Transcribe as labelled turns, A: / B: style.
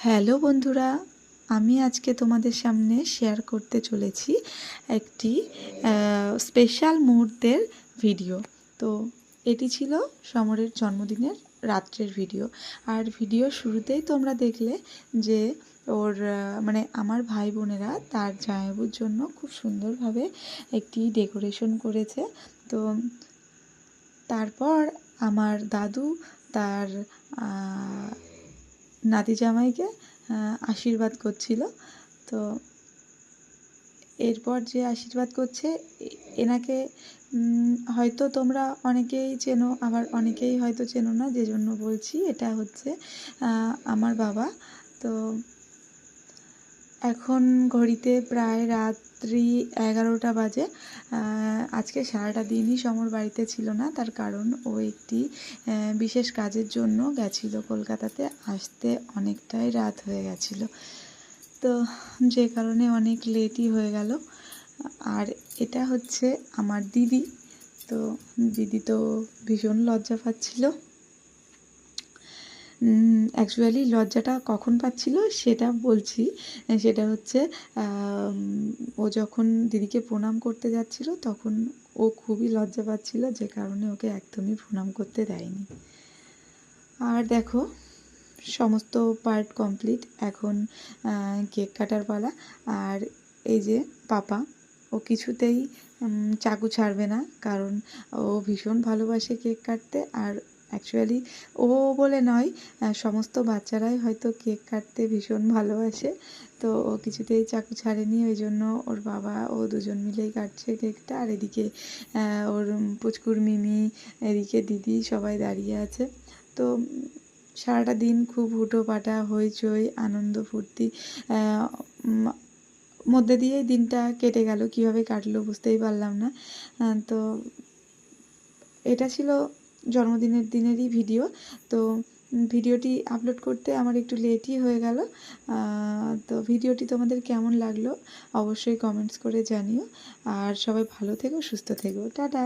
A: Hello বন্ধুরা, আমি আজকে তোমাদের সামনে শেয়ার করতে চলেছি একটি স্পেশাল মুহূর্তের ভিডিও। তো এটি ছিল সমরের জন্মদিনের রাত্রের ভিডিও। আর ভিডিও শুরুতেই তোমরা দেখলে যে ওর মানে আমার ভাই বোনেরা তার জামাইবাবুর জন্য খুব সুন্দরভাবে একটি ডেকোরেশন করেছে। তো তারপর আমার দাদু তার নাতি জামাইকে আশীর্বাদ করছিল। তো এরপর যে আশীর্বাদ করছে এনাকে হয়তো তোমরা অনেকেই চেনো, আবার অনেকেই হয়তো চেনো না, যে জন্য বলছি। এটা হচ্ছে আমার বাবা। তো এখন ঘড়িতে প্রায় রাত্রি 11টা বাজে। আজকে সারাটা দিনই সমর বাড়িতে ছিল না, তার কারণ ও একটি বিশেষ কাজের জন্য গেছিলো কলকাতাতে। আসতে অনেকটাই রাত হয়ে গেছিলো, তো যে কারণে অনেক লেটই হয়ে গেল। আর এটা হচ্ছে আমার দিদি। তো দিদি তো ভীষণ লজ্জা পাচ্ছিল। অ্যাকচুয়ালি লজ্জাটা কখন পাচ্ছিল সেটা বলছি। সেটা হচ্ছে ও যখন দিদিকে প্রণাম করতে যাচ্ছিল তখন ও খুবই লজ্জা পাচ্ছিল, যে কারণে ওকে একদমই প্রণাম করতে দেয়নি। আর দেখো, সমস্ত পার্ট কমপ্লিট, এখন কেক কাটার পালা। আর এই যে পাপা, ও কিছুতেই চাকু ছাড়বে না, কারণ ও ভীষণ ভালোবাসে কেক কাটতে। আর অ্যাকচুয়ালি ও বলে নয়, সমস্ত বাচ্চারাই হয়তো কেক কাটতে ভীষণ ভালোবাসে। তো ও কিছুতেই চাকু ছাড়েনি, ওই জন্য ওর বাবা ও দুজন মিলেই কাটছে কেকটা। আর এদিকে ওর পুচকুর মিমি, এদিকে দিদি, সবাই দাঁড়িয়ে আছে। তো সারাটা দিন খুব হুটোপাটা, হইচই, আনন্দ ফুর্তি মধ্যে দিয়েই দিনটা কেটে গেল। কিভাবে কাটলো বুঝতেই পারলাম না। তো এটা ছিল জন্মদিনের দিনেরই ভিডিও। তো ভিডিওটি আপলোড করতে আমার একটু লেটই হয়ে গেল। তো ভিডিওটি তোমাদের কেমন লাগলো অবশ্যই কমেন্টস করে জানিও। আর সবাই ভালো থেকো, সুস্থ থেকো, টাটা।